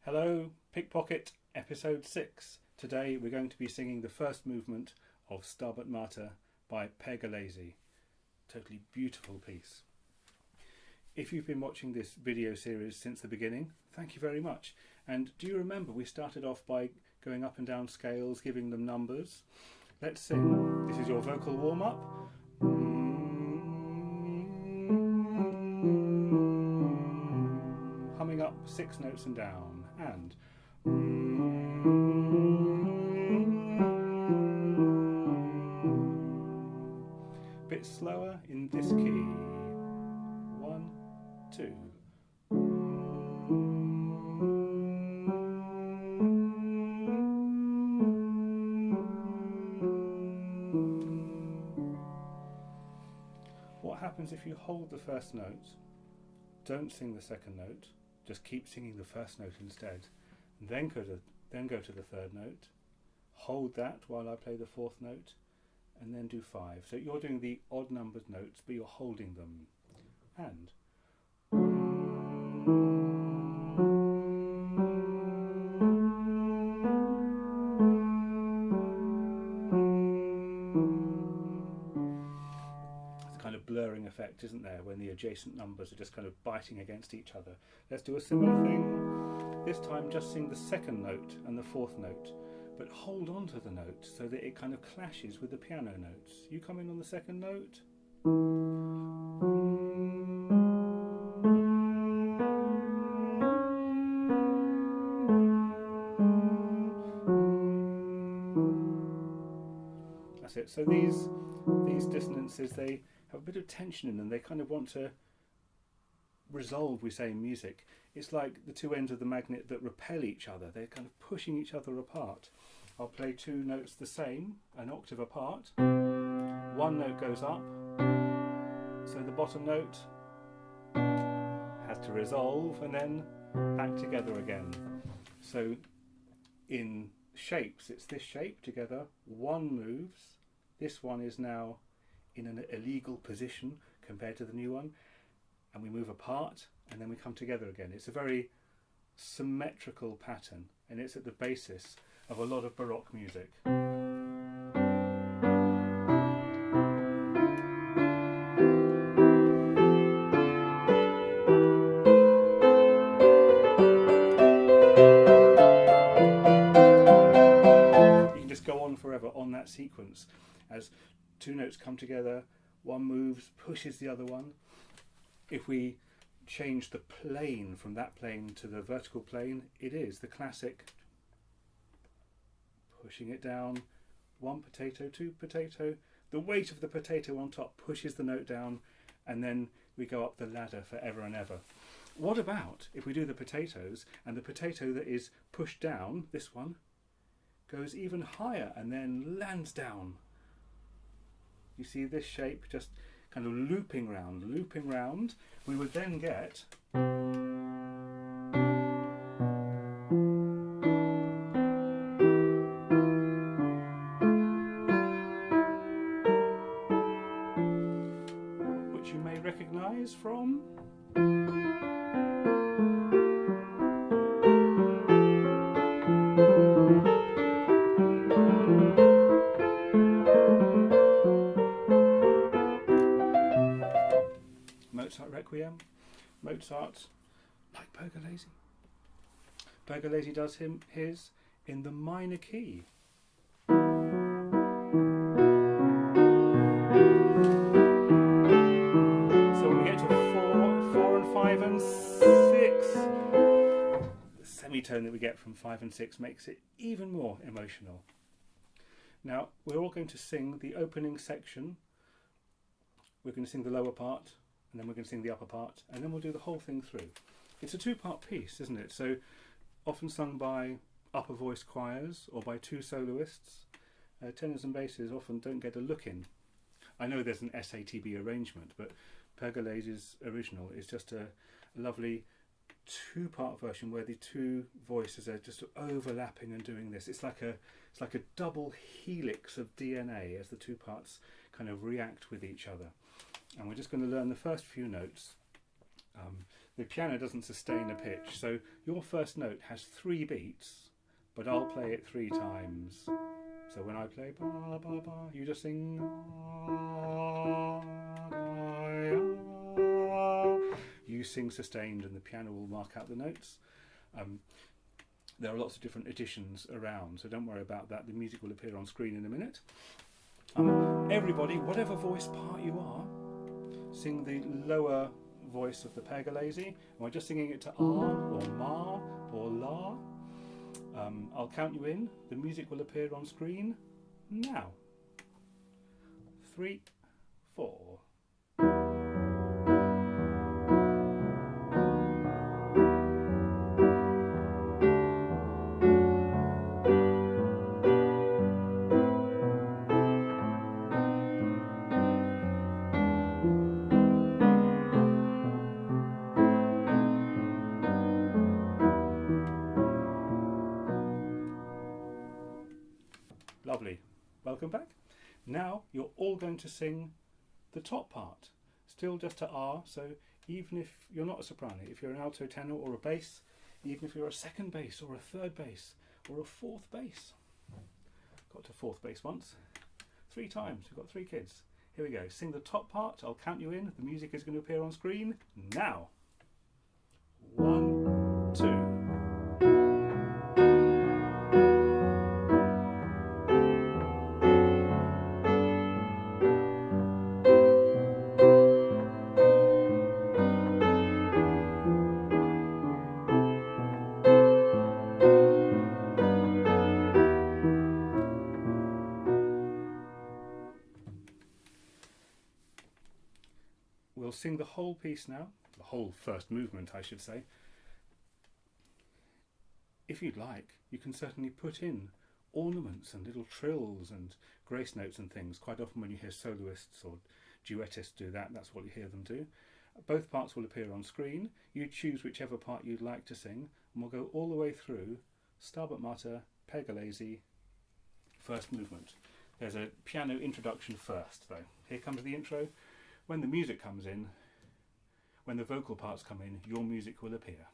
Hello, Pickpocket episode 6. Today we're going to be singing the first movement of Stabat Mater by Pergolesi. Totally beautiful piece. If you've been watching this video series since the beginning, thank you very much. And do you remember we started off by going up and down scales, giving them numbers? Let's sing. This is your vocal warm-up. Humming up 6 notes and down. And bit slower in this key. 1, 2. What happens if you hold the first note, don't sing the second note, just keep singing the first note instead, and then go to the third note, hold that while I play the fourth note, and then do 5. So you're doing the odd numbered notes, but you're holding them. And kind of blurring effect, isn't there, when the adjacent numbers are just kind of biting against each other. Let's do a similar thing. This time just sing the second note and the fourth note, but hold on to the note so that it kind of clashes with the piano notes. You come in on the second note. That's it. So these dissonances, they have a bit of tension in them. They kind of want to resolve, we say in music. It's like the two ends of the magnet that repel each other. They're kind of pushing each other apart. I'll play 2 notes the same, an octave apart. One note goes up, so the bottom note has to resolve and then back together again. So in shapes, it's this shape together, one moves. This one is now in an illegal position compared to the new one, and we move apart and then we come together again. It's a very symmetrical pattern, and it's at the basis of a lot of Baroque music. You can just go on forever on that sequence as 2 notes come together, one moves, pushes the other one. If we change the plane from that plane to the vertical plane, it is the classic pushing it down, 1 potato, 2 potato. The weight of the potato on top pushes the note down, and then we go up the ladder forever and ever. What about if we do the potatoes, and the potato that is pushed down, this one, goes even higher and then lands down? You see this shape just kind of looping round. We would then get which you may recognise from Mozart Requiem. Mozart, like Pergolesi. Pergolesi does his in the minor key. So when we get to 4 and 5 and 6, the semitone that we get from 5 and 6 makes it even more emotional. Now we're all going to sing the opening section. We're going to sing the lower part, and then we're going to sing the upper part, and then we'll do the whole thing through. It's a 2-part piece, isn't it? So often sung by upper voice choirs or by 2 soloists. Tenors and basses often don't get a look in. I know there's an SATB arrangement, but Pergolesi's original is just a lovely 2-part version where the 2 voices are just overlapping and doing this. It's like a double helix of DNA as the 2 parts kind of react with each other. And we're just going to learn the first few notes The piano doesn't sustain a pitch, so your first note has 3 beats, but I'll play it 3 times. So when I play ba ba ba, you just sing ah, ah. You sing sustained, and the piano will mark out the notes. There are lots of different editions around, so don't worry about that. The music will appear on screen in a minute. Everybody, whatever voice part you are, sing the lower voice of the Pergolesi. Am I just singing it to ah, or ma, or la? I'll count you in. The music will appear on screen now. 3, 4. Lovely. Welcome back. Now you're all going to sing the top part. Still just to R, so even if you're not a soprano, if you're an alto tenor or a bass, even if you're a second bass or a third bass or a fourth bass. Got to fourth bass once. 3 times. We've got 3 kids. Here we go. Sing the top part. I'll count you in. The music is going to appear on screen now. 1, 2. We'll sing the whole piece now, the whole first movement I should say. If you'd like, you can certainly put in ornaments and little trills and grace notes and things. Quite often when you hear soloists or duettists do that, that's what you hear them do. Both parts will appear on screen. You choose whichever part you'd like to sing, and we'll go all the way through Stabat Mater, Pergolesi, first movement. There's a piano introduction first though. Here comes the intro. When the music comes in, when the vocal parts come in, your music will appear.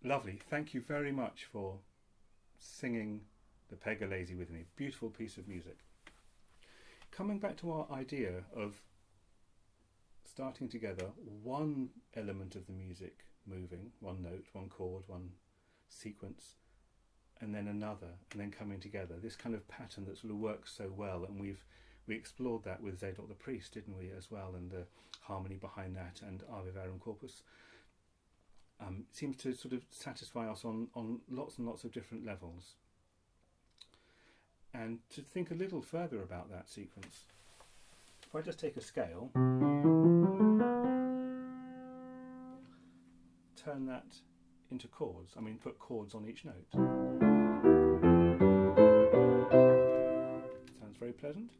Lovely. Thank you very much for singing the Pegolesi with me. Beautiful piece of music. Coming back to our idea of starting together, one element of the music moving, one note, one chord, one sequence, and then another, and then coming together. This kind of pattern that sort of works so well, and we explored that with Zadok the Priest, didn't we, as well, and the harmony behind that, and Ave Verum Corpus. Seems to sort of satisfy us on lots and lots of different levels. And to think a little further about that sequence, if I just take a scale, turn that into chords, put chords on each note. Sounds very pleasant.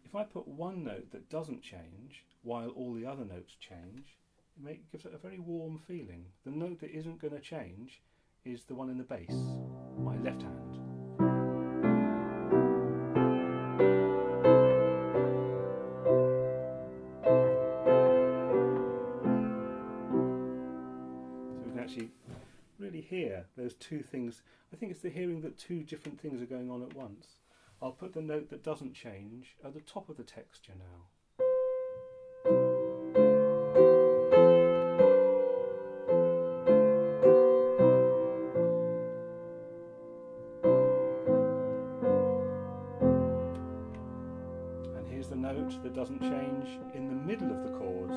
If I put one note that doesn't change while all the other notes change, it gives it a very warm feeling. The note that isn't going to change is the one in the bass, my left hand. So we can actually really hear those two things. I think it's the hearing that two different things are going on at once. I'll put the note that doesn't change at the top of the texture now. And here's the note that doesn't change in the middle of the chords.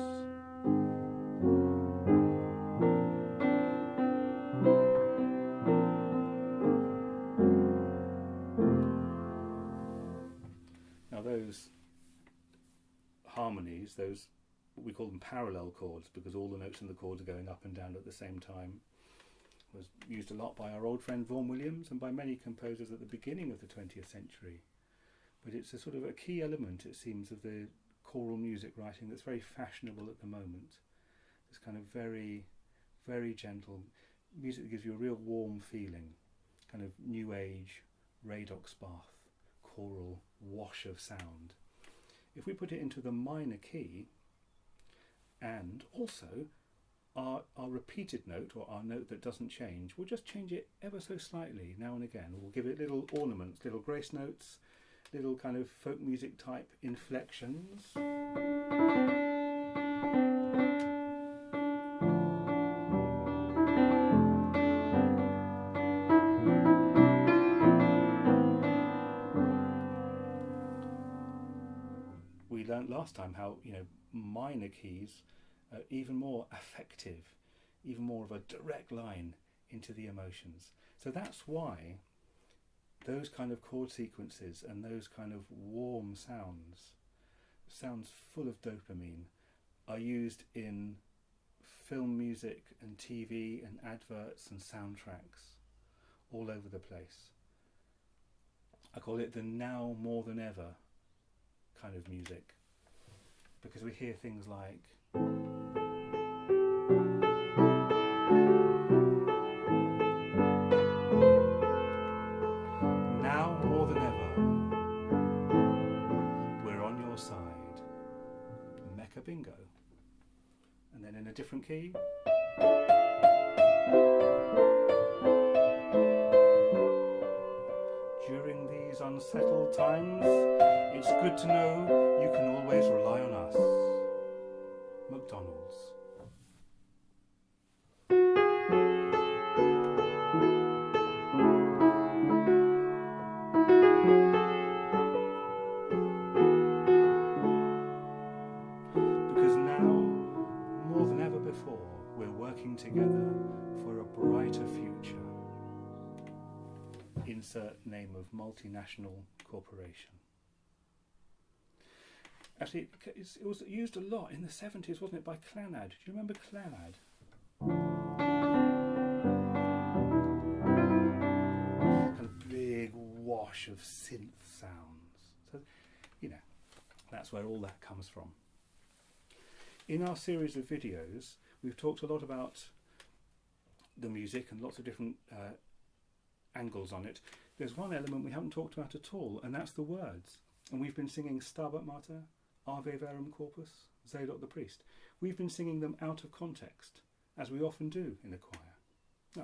Those harmonies, we call them parallel chords because all the notes in the chords are going up and down at the same time, was used a lot by our old friend Vaughan Williams and by many composers at the beginning of the 20th century. But it's a sort of a key element, it seems, of the choral music writing that's very fashionable at the moment. This kind of very, very gentle music that gives you a real warm feeling, kind of new age, Radox Bath, choral wash of sound. If we put it into the minor key, and also our repeated note, or our note that doesn't change, we'll just change it ever so slightly now and again. We'll give it little ornaments, little grace notes, little kind of folk music type inflections. We learnt last time how minor keys are even more affective, even more of a direct line into the emotions. So that's why those kind of chord sequences and those kind of warm sounds full of dopamine, are used in film music and TV and adverts and soundtracks all over the place. I call it the now more than ever kind of music, because we hear things like now more than ever, we're on your side, Mecca Bingo. And then in a different key, during these unsettled times, it's good to know you can always rely on us. McDonald's. Because now, more than ever before, we're working together for a brighter future. Insert name of multinational corporation. Actually, it was used a lot in the 70s, wasn't it, by Clannad? Do you remember Clannad? Kind of big wash of synth sounds. So, that's where all that comes from. In our series of videos, we've talked a lot about the music and lots of different angles on it. There's one element we haven't talked about at all, and that's the words. And we've been singing Stabat Mater, Ave Verum Corpus, Zadok the Priest. We've been singing them out of context, as we often do in a choir. Now,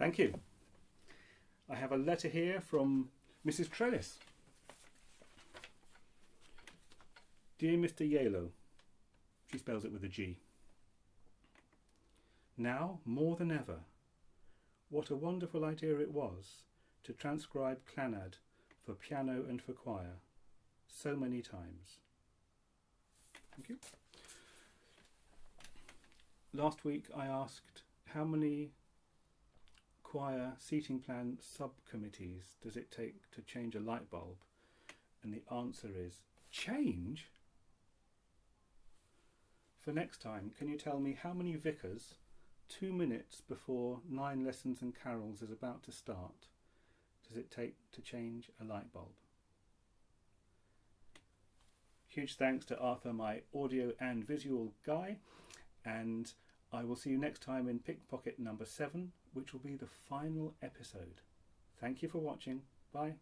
Thank you. I have a letter here from Mrs. Trellis. Dear Mr. Yalo, she spells it with a G. Now, more than ever, what a wonderful idea it was to transcribe Clannad for piano and for choir so many times. Thank you. Last week I asked how many choir seating plan subcommittees does it take to change a light bulb, and the answer is change? For next time, can you tell me how many vicars, 2 minutes before 9 lessons and carols is about to start, does it take to change a light bulb? Huge thanks to Arthur, my audio and visual guy, and I will see you next time in Pickpocket number 7, which will be the final episode. Thank you for watching. Bye.